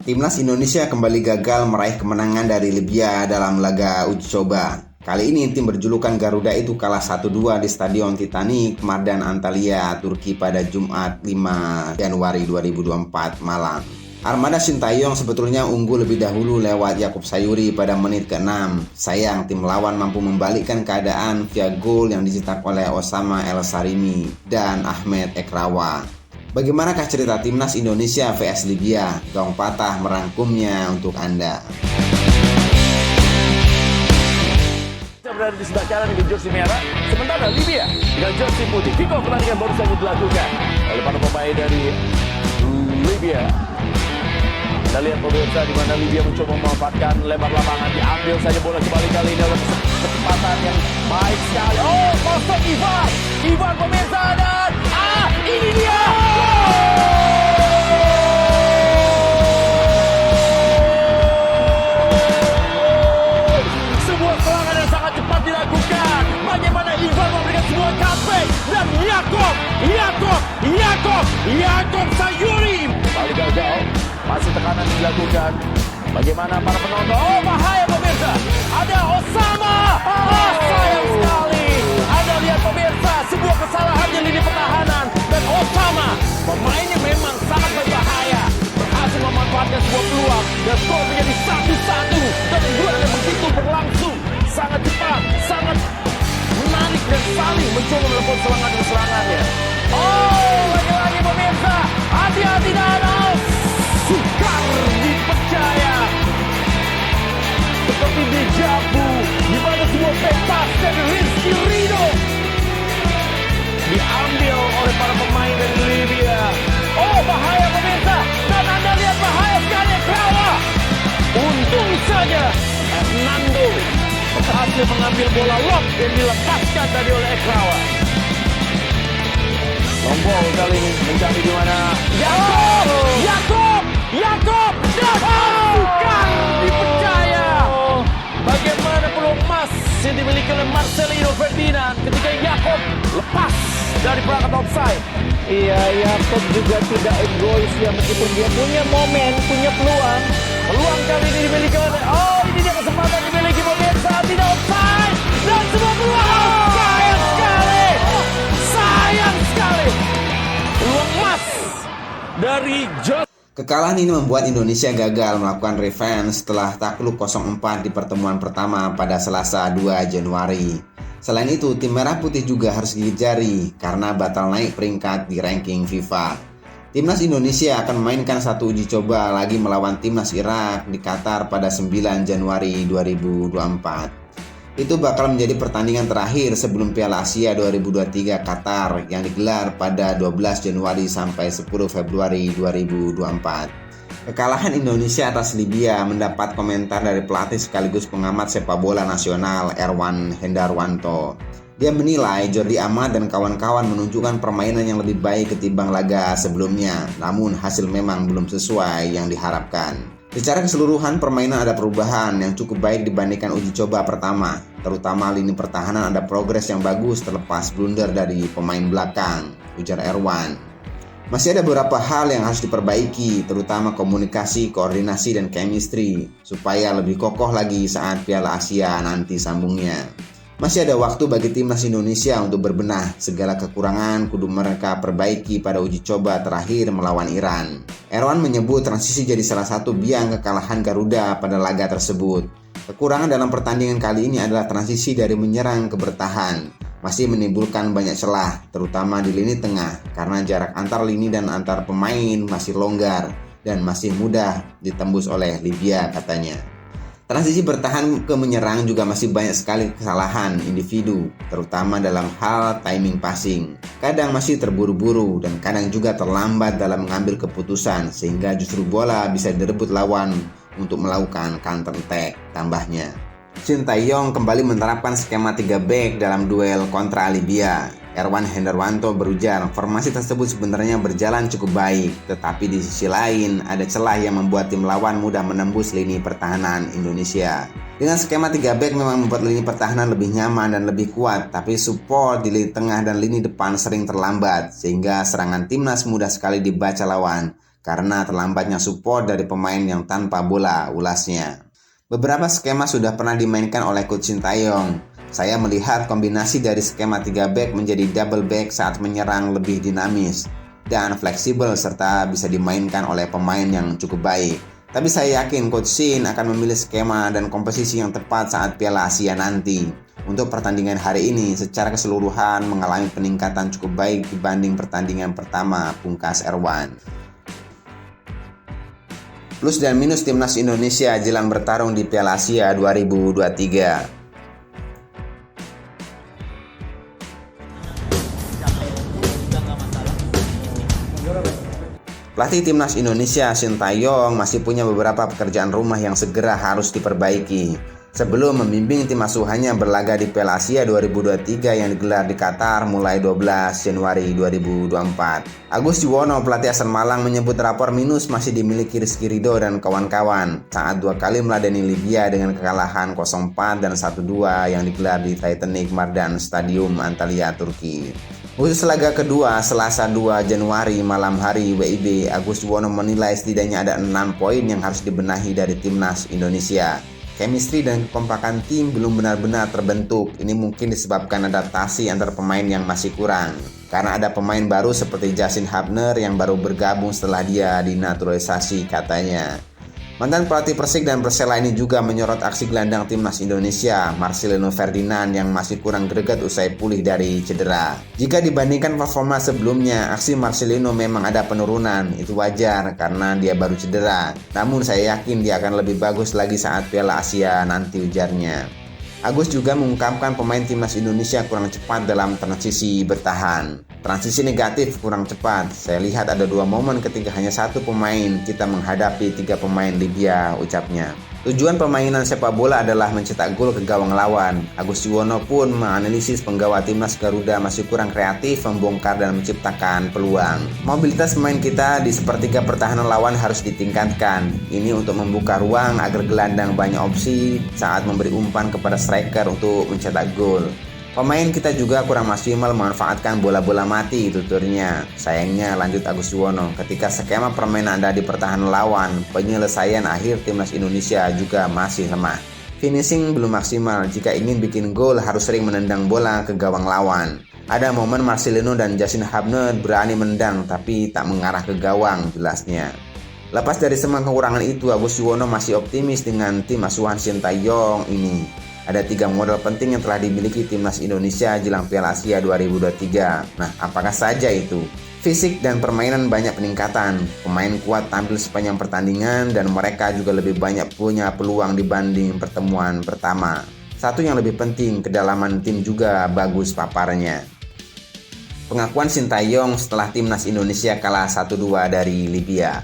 Timnas Indonesia kembali gagal meraih kemenangan dari Libya dalam laga uji coba. Kali ini tim berjulukan Garuda itu kalah 1-2 di Stadion Titanic, Mardan Antalya, Turki pada Jumat 5 Januari 2024 malam. Armada Sintayong sebetulnya unggul lebih dahulu lewat Yakub Sayuri pada menit ke-6. Sayang tim lawan mampu membalikkan keadaan via gol yang dicetak oleh Osama El Sarimi dan Ahmed Ekrawa. Bagaimanakah cerita Timnas Indonesia vs Libya? Gong Patah merangkumnya untuk Anda. Kita berada di sebelah kanan dengan jersey merah, sementara Libya dengan jersey putih. Kick off pertandingan baru saja dilakukan oleh para pemain dari Libya. Kita lihat pemirsa di mana Libya mencoba memanfaatkan lebar lapangan, diambil saja bola kembali kali ini oleh kesempatan yang baik sekali. Oh, kosong Ivan pemirsa, dan ini dia. Sebuah serangan yang sangat cepat dilakukan. Bagaimana Ivan memberikan sebuah cutback dan Yakub Sayuri balik gagal. Masih tekanan dilakukan. Bagaimana para penonton? Oh, bahaya pemirsa. Ada Osama. Sayang sekali. Anda lihat pemirsa, sebuah kesalahan di lini pertahanan. Dan Osama, pemainnya memang sangat berbahaya. Berhasil memanfaatkan sebuah peluang. Dan skor menjadi 1-1. Dan duel yang begitu berlangsung. Sangat cepat, sangat menarik dan saling mencoba melakukan serangan dan serangannya. Oh, lagi-lagi pemirsa. Hati-hati dan sukar dipercaya. Seperti dejavu, di mana sebuah bebas dari Rizky Ridho diambil oleh para pemain dari Libya. Oh, bahaya pemirsa. Dan Anda lihat bahaya sekali Ekrawa. Untung saja Hernando berhasil mengambil bola lob yang dilepaskan tadi oleh Ekrawa. Lombol kali ini mencari di mana? Yakub dan bukan dipercaya. Bagaimana peluang emas yang dimiliki oleh Marcelino Ferdinand ketika Yakub lepas dari perangkat offside. Iya, Yakub juga tidak egois ya, meskipun dia punya momen, punya peluang. Peluang kali ini dimiliki oleh, ini dia kesempatan dimiliki pemirsa, tidak offside dan sebuah peluang. Sayang sekali. Peluang emas dari Jos. Kekalahan ini membuat Indonesia gagal melakukan revenge setelah takluk 0-4 di pertemuan pertama pada Selasa 2 Januari. Selain itu, tim Merah Putih juga harus gigit jari karena batal naik peringkat di ranking FIFA. Timnas Indonesia akan memainkan satu uji coba lagi melawan Timnas Irak di Qatar pada 9 Januari 2024. Itu bakal menjadi pertandingan terakhir sebelum Piala Asia 2023 Qatar yang digelar pada 12 Januari sampai 10 Februari 2024. Kekalahan Indonesia atas Libya mendapat komentar dari pelatih sekaligus pengamat sepak bola nasional Erwan Hendarwanto. Dia menilai Jordi Amat dan kawan-kawan menunjukkan permainan yang lebih baik ketimbang laga sebelumnya, namun hasil memang belum sesuai yang diharapkan. Secara keseluruhan permainan ada perubahan yang cukup baik dibandingkan uji coba pertama, terutama lini pertahanan ada progres yang bagus terlepas blunder dari pemain belakang, ujar Erwan. Masih ada beberapa hal yang harus diperbaiki, terutama komunikasi, koordinasi, dan chemistry, supaya lebih kokoh lagi saat Piala Asia nanti sambungnya. Masih ada waktu bagi Timnas Indonesia untuk berbenah, segala kekurangan kudu mereka perbaiki pada uji coba terakhir melawan Iran. Erwan menyebut transisi jadi salah satu biang kekalahan Garuda pada laga tersebut. Kekurangan dalam pertandingan kali ini adalah transisi dari menyerang ke bertahan. Masih menimbulkan banyak celah, terutama di lini tengah, karena jarak antar lini dan antar pemain masih longgar dan masih mudah ditembus oleh Libya, katanya. Transisi bertahan ke menyerang juga masih banyak sekali kesalahan individu, terutama dalam hal timing passing. Kadang masih terburu-buru dan kadang juga terlambat dalam mengambil keputusan, sehingga justru bola bisa direbut lawan untuk melakukan counter attack, tambahnya. Sintayong kembali menerapkan skema 3 back dalam duel kontra Libya. Erwan Hendarwanto berujar, formasi tersebut sebenarnya berjalan cukup baik, tetapi di sisi lain ada celah yang membuat tim lawan mudah menembus lini pertahanan Indonesia. Dengan skema 3 back memang membuat lini pertahanan lebih nyaman dan lebih kuat, tapi support di lini tengah dan lini depan sering terlambat, sehingga serangan timnas mudah sekali dibaca lawan karena terlambatnya support dari pemain yang tanpa bola, ulasnya. Beberapa skema sudah pernah dimainkan oleh Coach Sintayong. Saya melihat kombinasi dari skema 3 back menjadi double back saat menyerang lebih dinamis dan fleksibel serta bisa dimainkan oleh pemain yang cukup baik. Tapi saya yakin Coach Sin akan memilih skema dan komposisi yang tepat saat Piala Asia nanti. Untuk pertandingan hari ini secara keseluruhan mengalami peningkatan cukup baik dibanding pertandingan pertama pungkas R1. Plus dan minus timnas Indonesia jelang bertarung di Piala Asia 2023. Pelatih timnas Indonesia Sintayong masih punya beberapa pekerjaan rumah yang segera harus diperbaiki sebelum membimbing tim asuhannya berlaga di Piala Asia 2023 yang digelar di Qatar mulai 12 Januari 2024. Agus Yuwono, pelatih asal Malang, menyebut rapor minus masih dimiliki Rizky Ridho dan kawan-kawan saat 2 kali meladeni Libya dengan kekalahan 0-4 dan 1-2 yang digelar di Titanic Mardan Stadium Antalya, Turki. Khusus laga kedua Selasa 2 Januari malam hari WIB, Agus Yuwono menilai setidaknya ada 6 poin yang harus dibenahi dari timnas Indonesia. Chemistry dan kekompakan tim belum benar-benar terbentuk. Ini mungkin disebabkan adaptasi antar pemain yang masih kurang. Karena ada pemain baru seperti Justin Hubner yang baru bergabung setelah dia dinaturalisasi katanya. Mantan pelatih Persik dan Persela ini juga menyorot aksi gelandang timnas Indonesia, Marcelino Ferdinand, yang masih kurang greget usai pulih dari cedera. Jika dibandingkan performa sebelumnya, aksi Marcelino memang ada penurunan. Itu wajar karena dia baru cedera. Namun saya yakin dia akan lebih bagus lagi saat Piala Asia nanti, ujarnya. Agus juga mengungkapkan pemain timnas Indonesia kurang cepat dalam transisi bertahan. Transisi negatif kurang cepat. Saya lihat ada 2 momen ketika hanya 1 pemain kita menghadapi 3 pemain Libya, ucapnya. Tujuan permainan sepak bola adalah mencetak gol ke gawang lawan. Agus Yuwono pun menganalisis penggawa timnas Garuda masih kurang kreatif membongkar dan menciptakan peluang. Mobilitas pemain kita di sepertiga pertahanan lawan harus ditingkatkan. Ini untuk membuka ruang agar gelandang banyak opsi saat memberi umpan kepada striker untuk mencetak gol. Pemain kita juga kurang maksimal memanfaatkan bola-bola mati, tuturnya. Sayangnya, lanjut Agus Yuwono, ketika skema permainan ada di pertahanan lawan, penyelesaian akhir timnas Indonesia juga masih lemah. Finishing belum maksimal. Jika ingin bikin gol harus sering menendang bola ke gawang lawan. Ada momen Marcelino dan Justin Hubner berani menendang tapi tak mengarah ke gawang, jelasnya. Lepas dari semua kekurangan itu, Agus Yuwono masih optimis dengan tim asuhan Sintayong ini. Ada 3 modal penting yang telah dimiliki timnas Indonesia jelang Piala Asia 2023. Nah, apakah saja itu? Fisik dan permainan banyak peningkatan. Pemain kuat tampil sepanjang pertandingan dan mereka juga lebih banyak punya peluang dibanding pertemuan pertama. Satu yang lebih penting, kedalaman tim juga bagus paparnya. Pengakuan Sintayong setelah timnas Indonesia kalah 1-2 dari Libya.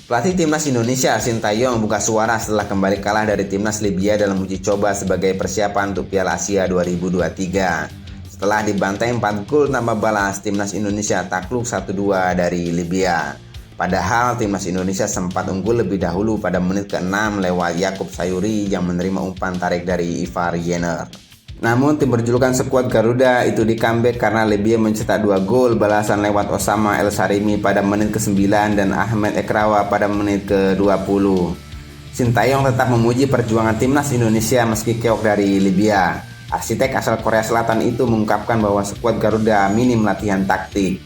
Pelatih timnas Indonesia Sintayong buka suara setelah kembali kalah dari timnas Libya dalam uji coba sebagai persiapan untuk Piala Asia 2023. Setelah dibantai 4 gol tanpa balas, timnas Indonesia takluk 1-2 dari Libya. Padahal timnas Indonesia sempat unggul lebih dahulu pada menit ke-6 lewat Yakub Sayuri yang menerima umpan tarik dari Ivar Jenner. Namun tim berjulukan skuad Garuda itu di comeback karena Libya mencetak 2 gol balasan lewat Osama El Sarimi pada menit ke-9 dan Ahmed Ekrawa pada menit ke-20. Sintayong tetap memuji perjuangan timnas Indonesia meski keok dari Libya. Arsitek asal Korea Selatan itu mengungkapkan bahwa skuad Garuda minim latihan taktik.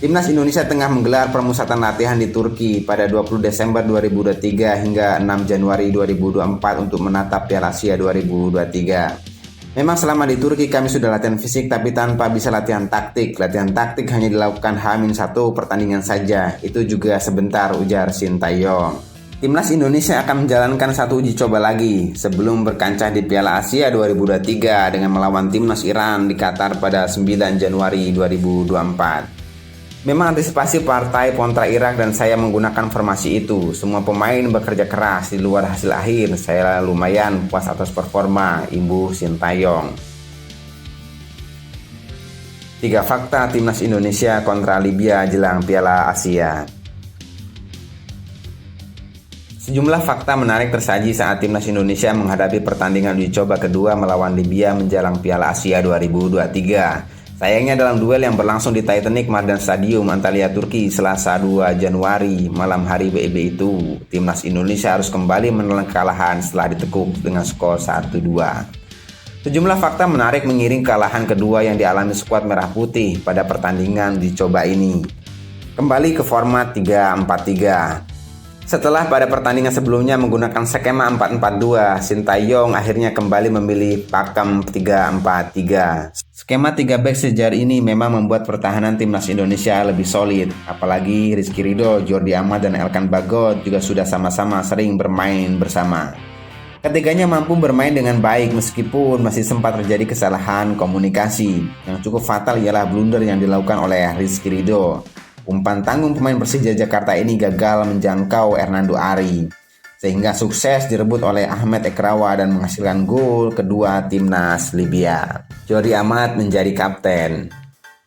Timnas Indonesia tengah menggelar permusatan latihan di Turki pada 20 Desember 2023 hingga 6 Januari 2024 untuk menatap Piala Asia 2023. Memang selama di Turki kami sudah latihan fisik tapi tanpa bisa latihan taktik. Latihan taktik hanya dilakukan H-1 pertandingan saja. Itu juga sebentar, ujar Sintayong. Timnas Indonesia akan menjalankan 1 uji coba lagi sebelum berkancah di Piala Asia 2023 dengan melawan timnas Iran di Qatar pada 9 Januari 2024. Memang antisipasi partai kontra Irak dan saya menggunakan formasi itu. Semua pemain bekerja keras, di luar hasil akhir saya lumayan puas atas performa, imbuh Sintayong. 3 fakta timnas Indonesia kontra Libya jelang Piala Asia. Sejumlah fakta menarik tersaji saat timnas Indonesia menghadapi pertandingan uji coba kedua melawan Libya menjelang Piala Asia 2023. Sayangnya dalam duel yang berlangsung di Titanic Mardan Stadium Antalya Turki Selasa 2 Januari malam hari WIB itu, timnas Indonesia harus kembali menelan kekalahan setelah ditekuk dengan skor 1-2. Sejumlah fakta menarik mengiring kekalahan kedua yang dialami skuad Merah Putih pada pertandingan dicoba ini. Kembali ke format 3-4-3. Setelah pada pertandingan sebelumnya menggunakan skema 4-4-2, Sintayong akhirnya kembali memilih pakem 3-4-3. Skema 3 back sejarah ini memang membuat pertahanan timnas Indonesia lebih solid, apalagi Rizky Ridho, Jordi Amat, dan Elkan Bagot juga sudah sama-sama sering bermain bersama. Ketiganya mampu bermain dengan baik meskipun masih sempat terjadi kesalahan komunikasi. Yang cukup fatal ialah blunder yang dilakukan oleh Rizky Ridho. Umpan tanggung pemain Persija Jakarta ini gagal menjangkau Hernando Ari, sehingga sukses direbut oleh Ahmed Ekrawa dan menghasilkan gol kedua timnas Libya. Jordi Amat menjadi kapten.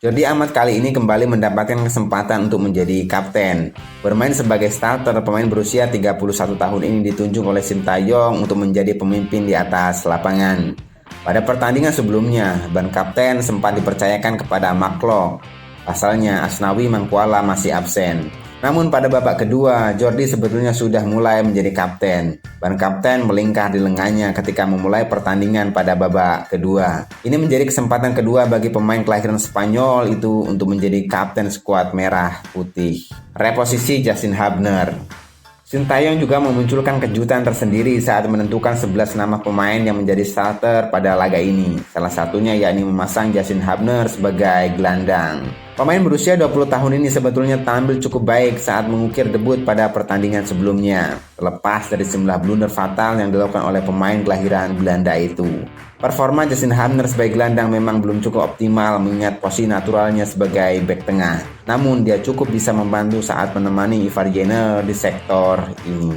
Jordi Amat kali ini kembali mendapatkan kesempatan untuk menjadi kapten. Bermain sebagai starter, pemain berusia 31 tahun ini ditunjuk oleh Sintayong untuk menjadi pemimpin di atas lapangan. Pada pertandingan sebelumnya, ban kapten sempat dipercayakan kepada Maklok. Pasalnya Asnawi Mangkuala masih absen. Namun pada babak kedua, Jordi sebetulnya sudah mulai menjadi kapten. Ban kapten melingkar di lengannya ketika memulai pertandingan pada babak kedua. Ini menjadi kesempatan kedua bagi pemain kelahiran Spanyol itu untuk menjadi kapten skuad Merah Putih. Reposisi Justin Hubner. Sintayong juga memunculkan kejutan tersendiri saat menentukan 11 nama pemain yang menjadi starter pada laga ini. Salah satunya yakni memasang Justin Hubner sebagai gelandang. Pemain berusia 20 tahun ini sebetulnya tampil cukup baik saat mengukir debut pada pertandingan sebelumnya, terlepas dari sejumlah blunder fatal yang dilakukan oleh pemain kelahiran Belanda itu. Performa Justin Hubner sebagai gelandang memang belum cukup optimal mengingat posisi naturalnya sebagai bek tengah. Namun dia cukup bisa membantu saat menemani Ivar Jenner di sektor ini.